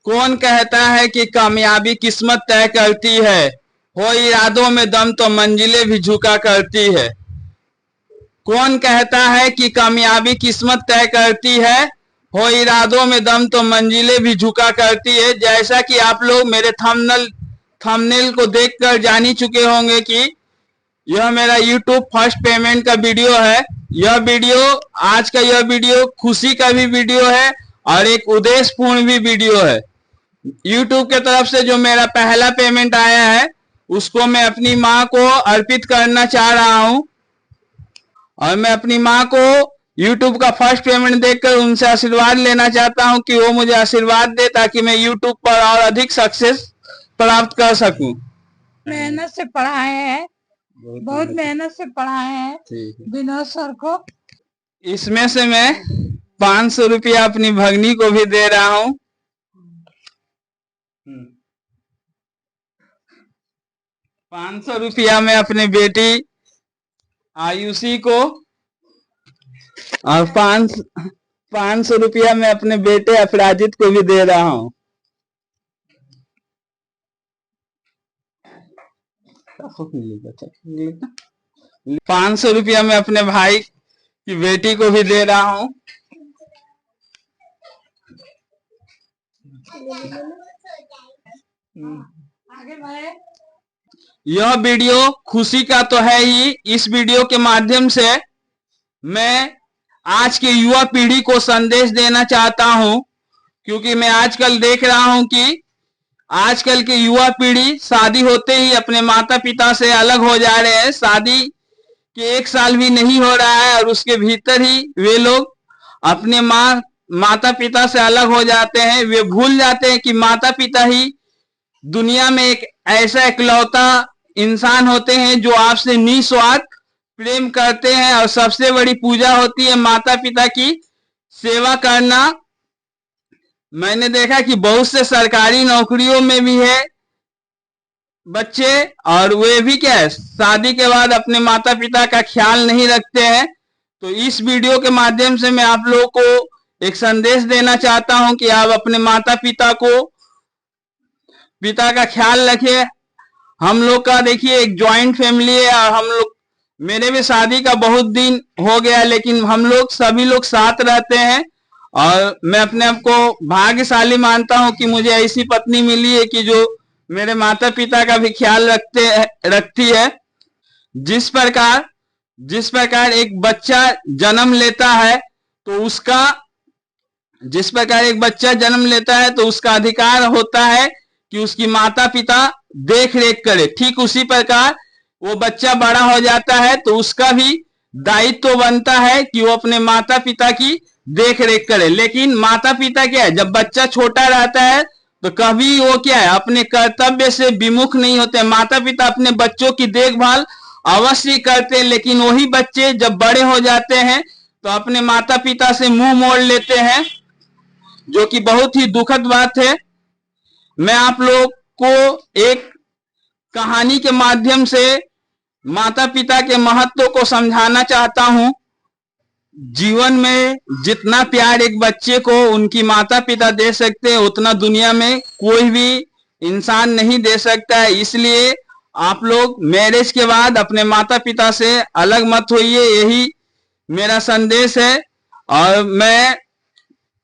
कौन कहता है कि कामयाबी किस्मत तय करती है, हो इरादों में दम तो मंजिलें भी झुका करती है। कौन कहता है कि कामयाबी किस्मत तय करती है, हो इरादों में दम तो मंजिलें भी झुका करती है। जैसा कि आप लोग मेरे थंबनेल को देखकर जान ही चुके होंगे कि यह मेरा YouTube फर्स्ट पेमेंट का वीडियो है। आज का यह वीडियो खुशी का भी वीडियो है और एक उद्देश्यपूर्ण भी वीडियो है। YouTube के तरफ से जो मेरा पहला पेमेंट आया है उसको मैं अपनी माँ को अर्पित करना चाह रहा हूँ और मैं अपनी माँ को YouTube का फर्स्ट पेमेंट देखकर उनसे आशीर्वाद लेना चाहता हूँ कि वो मुझे आशीर्वाद दे ताकि मैं YouTube पर और अधिक सक्सेस प्राप्त कर सकूं। मेहनत से पढ़ाए हैं, बहुत मेहनत से पढ़ाए हैं विनोद सर को। इसमें से मैं 500 रुपया अपनी भगनी को भी दे रहा हूँ। 500 रुपया मैं अपने बेटी आयुषी को और 500 रुपया मैं अपने बेटे अपराजित को भी दे रहा हूँ। 500 रुपया मैं अपने भाई की बेटी को भी दे रहा हूँ। यह वीडियो खुशी का तो है ही। इस वीडियो के माध्यम से मैं आज के युवा पीढ़ी को संदेश देना चाहता हूं, क्योंकि मैं आजकल देख रहा हूं कि आजकल के युवा पीढ़ी शादी होते ही अपने माता पिता से अलग हो जा रहे हैं। शादी के 1 साल भी नहीं हो रहा है और उसके भीतर ही वे लोग अपने माता पिता से अलग हो जाते हैं। वे भूल जाते हैं कि माता पिता ही दुनिया में एक ऐसा इकलौता इंसान होते हैं जो आपसे निस्वार्थ प्रेम करते हैं और सबसे बड़ी पूजा होती है माता पिता की सेवा करना। मैंने देखा कि बहुत से सरकारी नौकरियों में भी है बच्चे और वे भी क्या है, शादी के बाद अपने माता पिता का ख्याल नहीं रखते हैं। तो इस वीडियो के माध्यम से मैं आप लोगों को एक संदेश देना चाहता हूं कि आप अपने माता पिता का ख्याल रखिए। हम लोग का देखिए एक जॉइंट फैमिली है और हम लोग, मेरे भी शादी का बहुत दिन हो गया, लेकिन हम लोग सभी लोग साथ रहते हैं और मैं अपने आप को भाग्यशाली मानता हूं कि मुझे ऐसी पत्नी मिली है कि जो मेरे माता पिता का भी ख्याल रखती है। जिस प्रकार एक बच्चा जन्म लेता है तो उसका अधिकार होता है कि उसकी माता पिता देख रेख करे। ठीक उसी प्रकार वो बच्चा बड़ा हो जाता है तो उसका भी दायित्व बनता है कि वो अपने माता पिता की देख रेख करे। लेकिन माता पिता क्या है, जब बच्चा छोटा रहता है तो कभी वो क्या है, अपने कर्तव्य से विमुख नहीं होते। माता पिता अपने बच्चों की देखभाल अवश्य करते हैं, लेकिन वही बच्चे जब बड़े हो जाते हैं तो अपने माता पिता से मुंह मोड़ लेते हैं, जो कि बहुत ही दुखद बात है। मैं आप लोग को एक कहानी के माध्यम से माता पिता के महत्व को समझाना चाहता हूं। जीवन में जितना प्यार एक बच्चे को उनकी माता पिता दे सकते हैं उतना दुनिया में कोई भी इंसान नहीं दे सकता है। इसलिए आप लोग मैरिज के बाद अपने माता पिता से अलग मत होइए, यही मेरा संदेश है। और मैं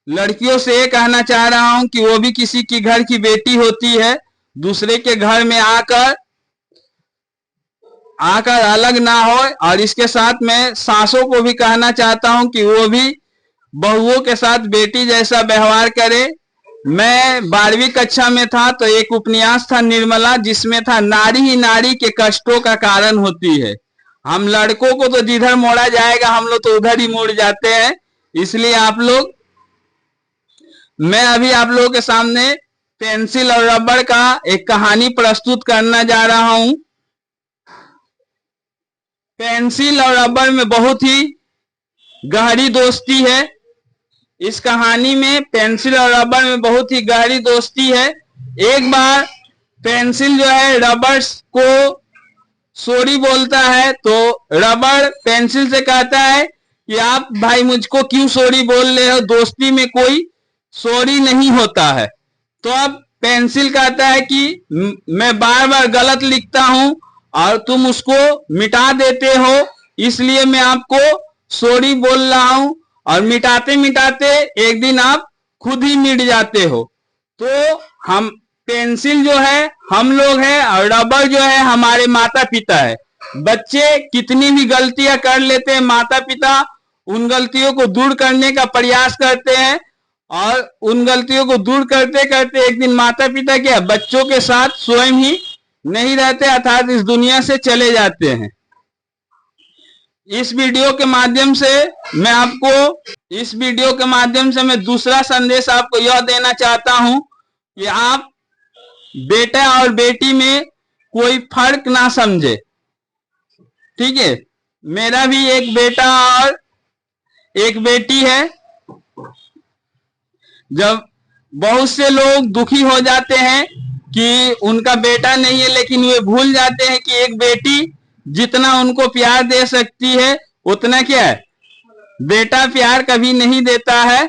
लड़कियों से ये कहना चाह रहा हूं कि वो भी किसी की घर की बेटी होती है, दूसरे के घर में आकर अलग ना हो। और इसके साथ मैं सासों को भी कहना चाहता हूं कि वो भी बहुओं के साथ बेटी जैसा व्यवहार करे। मैं 12वीं कक्षा में था तो एक उपन्यास था निर्मला, जिसमें था नारी ही नारी के कष्टों का कारण होती है। हम लड़कों को तो जिधर मोड़ा जाएगा हम लोग तो उधर ही मुड़ जाते हैं। इसलिए मैं अभी आप लोगों के सामने पेंसिल और रबड़ का एक कहानी प्रस्तुत करना जा रहा हूं। पेंसिल और रबड़ में बहुत ही गहरी दोस्ती है। इस कहानी में पेंसिल और रबड़ में बहुत ही गहरी दोस्ती है। एक बार पेंसिल जो है रबड़ को सॉरी बोलता है तो रबड़ पेंसिल से कहता है कि आप भाई मुझको क्यों सॉरी बोल रहे हो, दोस्ती में कोई सॉरी नहीं होता है। तो अब पेंसिल कहता है कि मैं बार बार गलत लिखता हूं और तुम उसको मिटा देते हो, इसलिए मैं आपको सॉरी बोल रहा हूं। और मिटाते मिटाते एक दिन आप खुद ही मिट जाते हो। तो हम पेंसिल जो है हम लोग हैं और रबर जो है हमारे माता पिता है। बच्चे कितनी भी गलतियां कर लेते हैं, माता पिता उन गलतियों को दूर करने का प्रयास करते हैं और उन गलतियों को दूर करते करते एक दिन माता पिता क्या बच्चों के साथ स्वयं ही नहीं रहते, अर्थात इस दुनिया से चले जाते हैं। इस वीडियो के माध्यम से मैं दूसरा संदेश आपको यह देना चाहता हूं कि आप बेटा और बेटी में कोई फर्क ना समझे, ठीक है। मेरा भी एक बेटा और एक बेटी है। जब बहुत से लोग दुखी हो जाते हैं कि उनका बेटा नहीं है, लेकिन वे भूल जाते हैं कि एक बेटी जितना उनको प्यार दे सकती है उतना क्या है बेटा प्यार कभी नहीं देता है।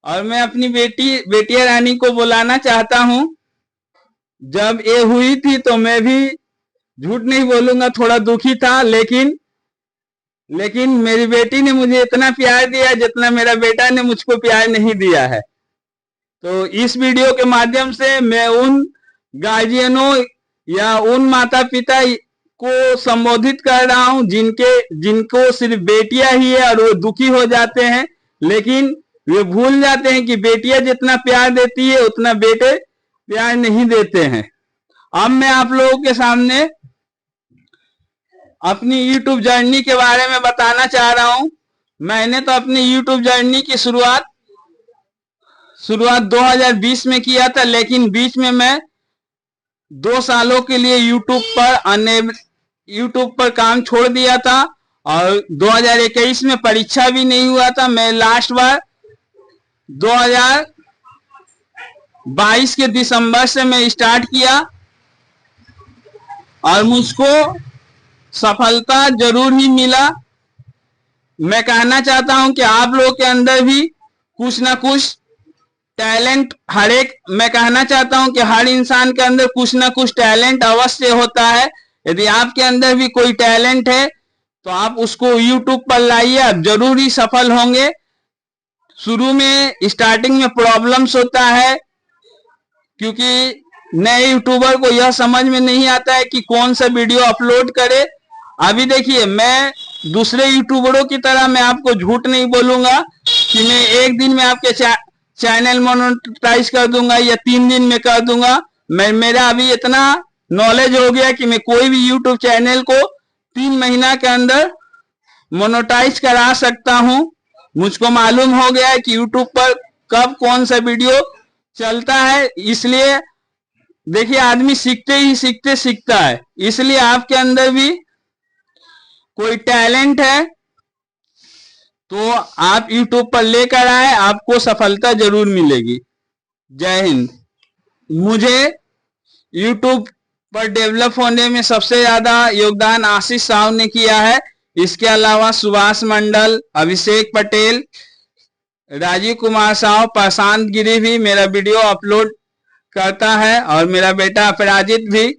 और मैं अपनी बेटिया रानी को बुलाना चाहता हूं। जब ये हुई थी तो मैं भी झूठ नहीं बोलूंगा थोड़ा दुखी था, लेकिन मेरी बेटी ने मुझे इतना प्यार दिया जितना मेरा बेटा ने मुझको प्यार नहीं दिया है। तो इस वीडियो के माध्यम से मैं उन गार्जियनों या उन माता पिता को संबोधित कर रहा हूं जिनको सिर्फ बेटियां ही है और वो दुखी हो जाते हैं, लेकिन वे भूल जाते हैं कि बेटियां जितना प्यार देती है उतना बेटे प्यार नहीं देते हैं। अब मैं आप लोगों के सामने अपनी YouTube जर्नी के बारे में बताना चाह रहा हूं। मैंने तो अपनी YouTube जर्नी की शुरुआत 2020 में किया था, लेकिन बीच में मैं 2 सालों के लिए YouTube पर काम छोड़ दिया था और 2021 में परीक्षा भी नहीं हुआ था। मैं लास्ट बार 2022 के दिसंबर से मैं स्टार्ट किया और मुझको सफलता जरूर ही मिला। मैं कहना चाहता हूं कि आप लोगों के अंदर भी कुछ ना कुछ टैलेंट मैं कहना चाहता हूं कि हर इंसान के अंदर कुछ ना कुछ टैलेंट अवश्य होता है। यदि आपके अंदर भी कोई टैलेंट है तो आप उसको YouTube पर लाइए, आप जरूर ही सफल होंगे। शुरू में स्टार्टिंग में प्रॉब्लम्स होता है क्योंकि नए यूट्यूबर को यह समझ में नहीं आता है कि कौन सा वीडियो अपलोड करे। अभी देखिए, मैं दूसरे यूट्यूबरों की तरह मैं आपको झूठ नहीं बोलूंगा कि मैं एक दिन में आपके चैनल मोनेटाइज कर दूंगा या 3 दिन में कर दूंगा। मेरा अभी इतना नॉलेज हो गया कि मैं कोई भी यूट्यूब चैनल को 3 महीना के अंदर मोनेटाइज करा सकता हूं। मुझको मालूम हो गया है कि यूट्यूब पर कब कौन सा वीडियो चलता है। इसलिए देखिए, आदमी सीखते ही सीखता है। इसलिए आपके अंदर भी कोई टैलेंट है तो आप YouTube पर लेकर आए, आपको सफलता जरूर मिलेगी। जय हिंद। मुझे YouTube पर डेवलप होने में सबसे ज्यादा योगदान आशीष साहू ने किया है। इसके अलावा सुभाष मंडल, अभिषेक पटेल, राजीव कुमार साहू, प्रशांत गिरी भी मेरा वीडियो अपलोड करता है और मेरा बेटा अपराजित भी।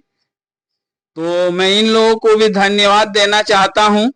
तो मैं इन लोगों को भी धन्यवाद देना चाहता हूं।